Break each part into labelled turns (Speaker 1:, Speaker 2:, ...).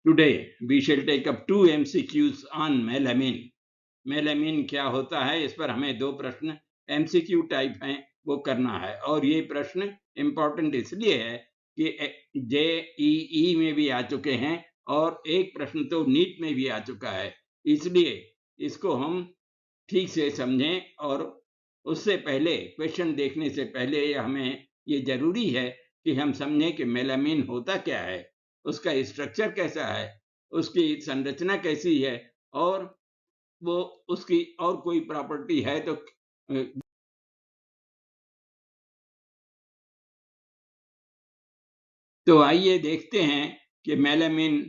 Speaker 1: Today we shall take up 2 MCQs on melamine. Melamine क्या होता है, इस पर हमें 2 प्रश्न MCQ टाइप हैं वो करना है। और ये प्रश्न इंपॉर्टेंट इसलिए है कि JEE में भी आ चुके हैं और एक प्रश्न तो नीट में भी आ चुका है, इसलिए इसको हम ठीक से समझें। और उससे पहले, क्वेश्चन देखने से पहले हमें ये जरूरी है कि हम समझें कि मेलामिन होता क्या है, उसका स्ट्रक्चर कैसा है, उसकी संरचना कैसी है, और वो उसकी और कोई प्रॉपर्टी है तो आइए देखते हैं कि मेलामिन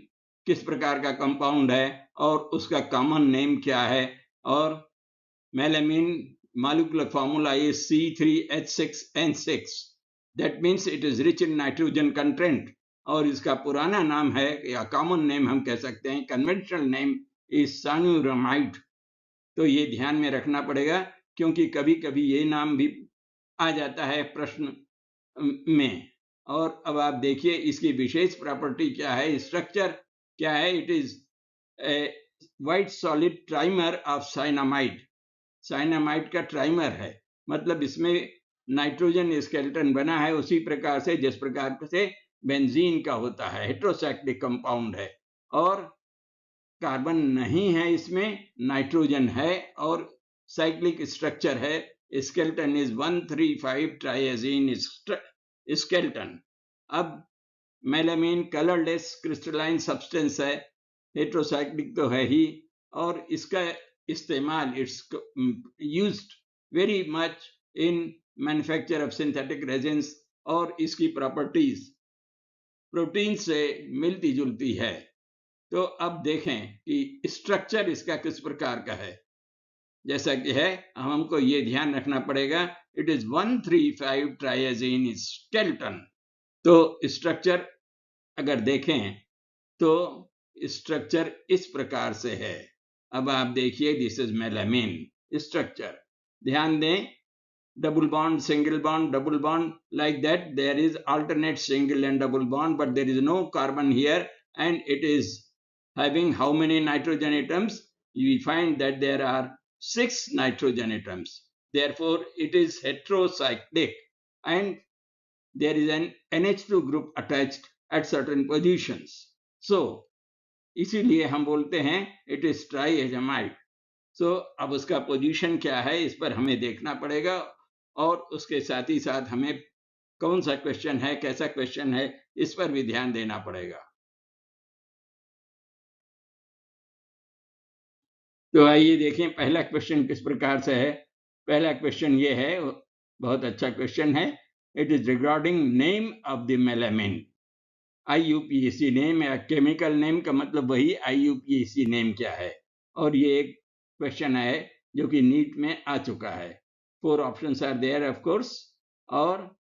Speaker 1: किस प्रकार का कंपाउंड है और उसका कॉमन नेम क्या है। और melamine molecular formula is C3H6N6, that means it is rich in nitrogen content. और इसका पुराना नाम है, या कॉमन नेम हम कह सकते हैं, कन्वेंशनल नेम इज सानुरामाइड। तो ये ध्यान में रखना पड़ेगा, क्योंकि कभी कभी ये नाम भी आ जाता है प्रश्न में। और अब आप देखिए इसकी विशेष प्रॉपर्टी क्या है, स्ट्रक्चर क्या है। It is white solid trimer of cyanamide. Cyanamide का ट्राइमर है, मतलब इसमें नाइट्रोजन स्केलेटन बना है उसी प्रकार से जिस प्रकार से बेंजीन का होता है, हेटेरोसाइक्लिक कंपाउंड है। और कार्बन नहीं है इसमें, नाइट्रोजन है, और साइक्लिक स्ट्रक्चर है। Skeleton is 1,3,5 triazine skeleton. अब मेलामिन कलरलेस क्रिस्टलाइन सब्सटेंस है, हेटेरोसाइक्लिक तो है ही, और इसका इस्तेमाल it's used very much in manufacture of synthetic resins, और इसकी प्रॉपर्टीज प्रोटीन से मिलती जुलती है। तो अब देखें कि स्ट्रक्चर इसका किस प्रकार का है। जैसा कि है, हमको ये ध्यान रखना पड़ेगा, इट इज 1,3,5 ट्राइएजीन स्केलेटन। तो स्ट्रक्चर अगर देखें तो स्ट्रक्चर इस प्रकार से है। अब आप देखिए, दिस इज मेलामिन स्ट्रक्चर। ध्यान दें, double bond, single bond, double bond, like that. There is alternate single and double bond, but there is no carbon here, and it is having how many nitrogen atoms? We find that there are 6 nitrogen atoms. Therefore, it is heterocyclic, and there is an NH2 group attached at certain positions. So, इसीलिए हम बोलते हैं it is triazomide. So, अब उसका position क्या है, इस पर हमें देखना पड़ेगा, और उसके साथ ही साथ हमें कौन सा क्वेश्चन है, कैसा क्वेश्चन है, इस पर भी ध्यान देना पड़ेगा। तो आइए देखें पहला क्वेश्चन किस प्रकार से है। पहला क्वेश्चन ये है, बहुत अच्छा क्वेश्चन है। It is regarding name of the melamine. IUPAC name या केमिकल नेम का मतलब वही IUPAC नेम क्या है। और ये एक क्वेश्चन है जो कि नीट में आ चुका है। 4 options are there of course, और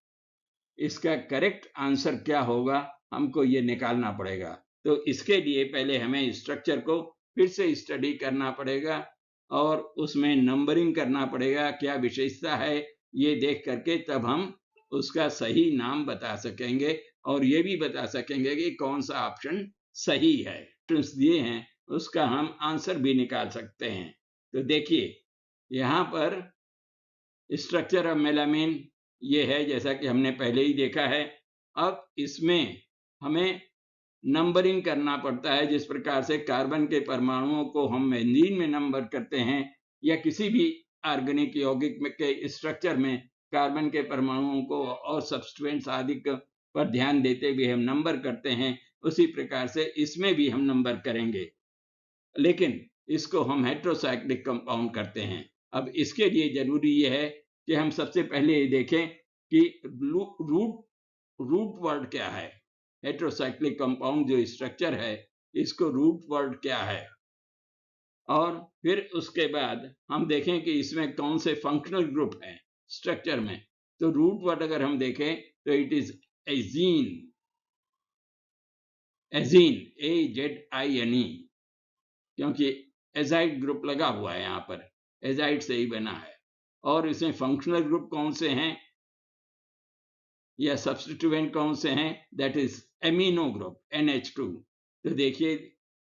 Speaker 1: इसका करेक्ट आंसर क्या होगा हमको ये निकालना पड़ेगा। तो इसके लिए पहले हमें स्ट्रक्चर को फिर से स्टडी करना पड़ेगा, और उसमें नंबरिंग करना पड़ेगा, क्या विशेषता है ये देख करके तब हम उसका सही नाम बता सकेंगे, और ये भी बता सकेंगे कि कौन सा ऑप्शन सही है। ऑप्शंस दिए हैं उसका हम आंसर भी निकाल सकते हैं। तो देखिए, यहाँ पर स्ट्रक्चर ऑफ मेलामिन ये है, जैसा कि हमने पहले ही देखा है। अब इसमें हमें नंबरिंग करना पड़ता है, जिस प्रकार से कार्बन के परमाणुओं को हम बेंजीन में नंबर करते हैं, या किसी भी ऑर्गेनिक यौगिक में के स्ट्रक्चर में कार्बन के परमाणुओं को और सब्सटेंस आदि पर ध्यान देते हुए हम नंबर करते हैं, उसी प्रकार से इसमें भी हम नंबर करेंगे, लेकिन इसको हम हेटेरोसाइक्लिक कंपाउंड करते हैं। अब इसके लिए जरूरी यह है कि हम सबसे पहले ये देखें कि रूट वर्ड क्या है। हेटेरोसाइक्लिक कंपाउंड जो स्ट्रक्चर है, इसको रूट वर्ड क्या है, और फिर उसके बाद हम देखें कि इसमें कौन से फंक्शनल ग्रुप हैं स्ट्रक्चर में। तो रूट वर्ड अगर हम देखें तो इट इज एजीन, एजीन AZINE, क्योंकि एजाइड ग्रुप लगा हुआ है यहाँ पर, एजाइड से ही बना है। और इसमें फंक्शनल ग्रुप कौन से हैं या सब्स्टिट्यूएंट कौन से हैं, that is amino group NH2। तो देखिए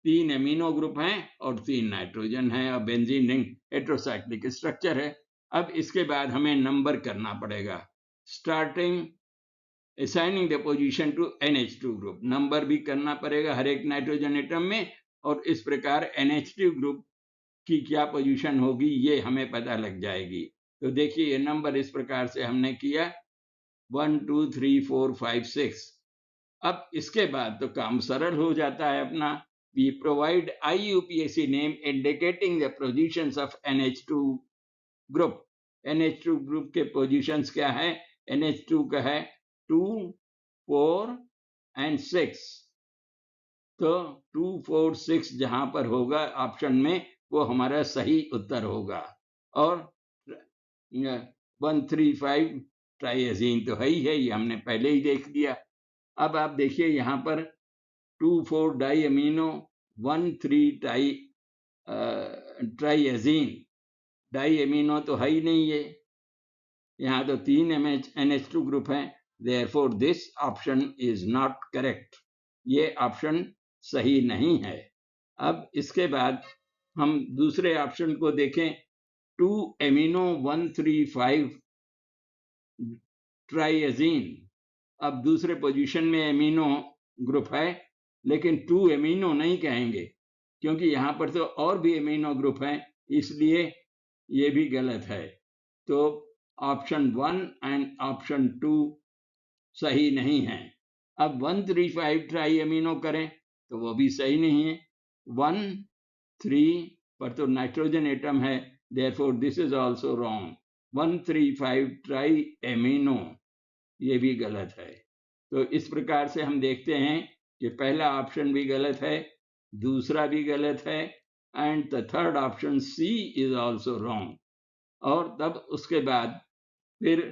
Speaker 1: 3 एमिनो ग्रुप हैं और 3 नाइट्रोजन हैं और बेंजीन रिंग हेटेरोसाइक्लिक स्ट्रक्चर है। अब इसके बाद हमें नंबर करना पड़ेगा। Starting assigning the position to NH2 group, number भी करना पड़ेगा हर एक नाइट्रोजन एटम में, और इस प्रकार NH2 ग्रुप की क्या पोजीशन होगी ये हमें पता लग जाएगी। तो देखिए ये नंबर इस प्रकार से हमने किया 1 2 3 4 5 6। अब इसके बाद तो काम सरल हो जाता है अपना। We provide IUPAC name indicating the positions of NH2 group। NH2 group के पोजीशंस क्या है? NH2 का है 2 4 and 6। तो 2 4 6 जहां पर होगा ऑप्शन में वो हमारा सही उत्तर होगा। और 135 ट्राइएजीन तो है ही है, ये हमने पहले ही देख लिया। अब आप देखिए यहाँ पर 2 4 डाई अमीनो 1 3 ट्राइएजीन, डाई अमीनो तो है ही नहीं है, यहाँ तो 3 NH2 ग्रुप है। Therefore this option is not correct। ये ऑप्शन सही नहीं है। अब इसके बाद हम दूसरे ऑप्शन को देखें, 2 एमिनो 135 ट्राइएजीन। अब दूसरे पोजीशन में एमिनो ग्रुप है, लेकिन 2 एमिनो नहीं कहेंगे क्योंकि यहाँ पर तो और भी एमिनो ग्रुप हैं, इसलिए ये भी गलत है। तो ऑप्शन 1 एंड ऑप्शन 2 सही नहीं है। अब 135 ट्राई एमिनो करें तो वो भी सही नहीं है। 1 3 पर तो नाइट्रोजन एटम है, therefore this is also wrong। 135 try amino ये भी गलत है। तो इस प्रकार से हम देखते हैं कि पहला ऑप्शन भी गलत है, दूसरा भी गलत है, and the third option C is also wrong. और तब उसके बाद फिर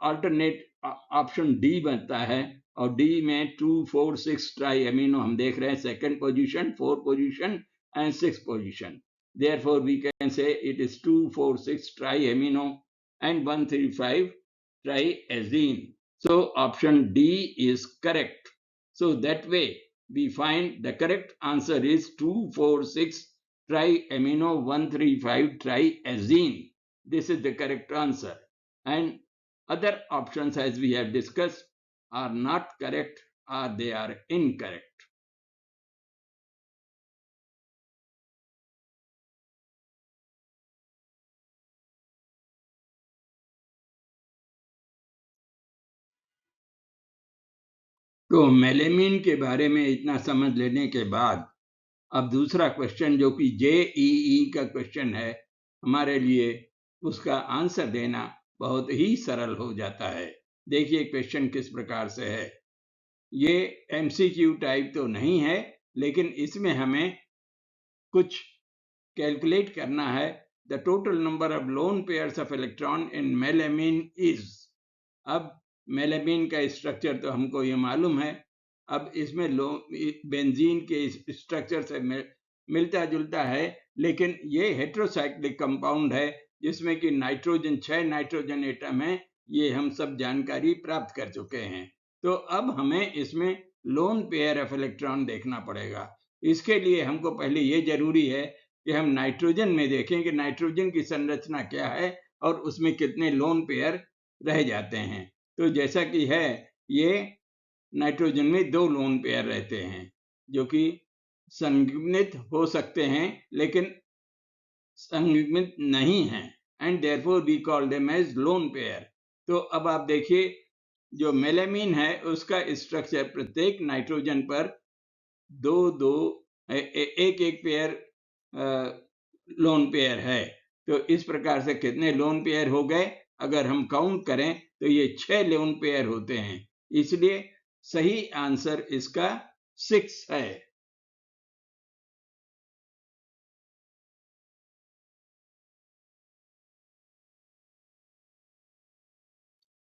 Speaker 1: अल्टरनेट ऑप्शन डी बनता है, और डी में 2 4 6 ट्राई एमिनो हम देख रहे हैं, second position, 4th position and 6th position. Therefore we can say it is 2 4 6 try amino and 135 triazine। So option D is correct। So that way we find the correct answer is 2 4 6 triamino 135 triazine। This is the correct answer, and other options, as we have discussed, are not correct or they are incorrect। तो मेलेमिन के बारे में इतना समझ लेने के बाद अब दूसरा क्वेश्चन जो कि JEE का क्वेश्चन है हमारे लिए, उसका आंसर देना बहुत ही सरल हो जाता है। देखिए क्वेश्चन किस प्रकार से है। ये MCQ टाइप तो नहीं है, लेकिन इसमें हमें कुछ कैलकुलेट करना है। The total number of lone pairs of electron in melamine is. अब मेलेमिन का स्ट्रक्चर तो हमको ये मालूम है, अब इसमें बेंजीन के स्ट्रक्चर से मिलता जुलता है, लेकिन ये हेटेरोसाइक्लिक कंपाउंड है जिसमें कि नाइट्रोजन 6 नाइट्रोजन एटम है। ये हम सब जानकारी प्राप्त कर चुके हैं। तो अब हमें इसमें लोन पेयर ऑफ इलेक्ट्रॉन देखना पड़ेगा। इसके लिए हमको पहले ये जरूरी है कि हम नाइट्रोजन में देखें कि नाइट्रोजन की संरचना क्या है और उसमें कितने लोन पेयर रह जाते हैं। तो जैसा कि है, ये नाइट्रोजन में 2 लोन पेयर रहते हैं जो कि संयुग्मित हो सकते हैं लेकिन संयुग्मित नहीं हैं, and therefore we call them as lone pair. तो अब आप देखिए जो मेलेमिन है उसका स्ट्रक्चर प्रत्येक नाइट्रोजन पर 2 एक पेयर लोन पेयर है। तो इस प्रकार से कितने लोन पेयर हो गए, अगर हम काउंट करें तो ये 6 लोन पेयर होते हैं। इसलिए सही आंसर इसका 6 है।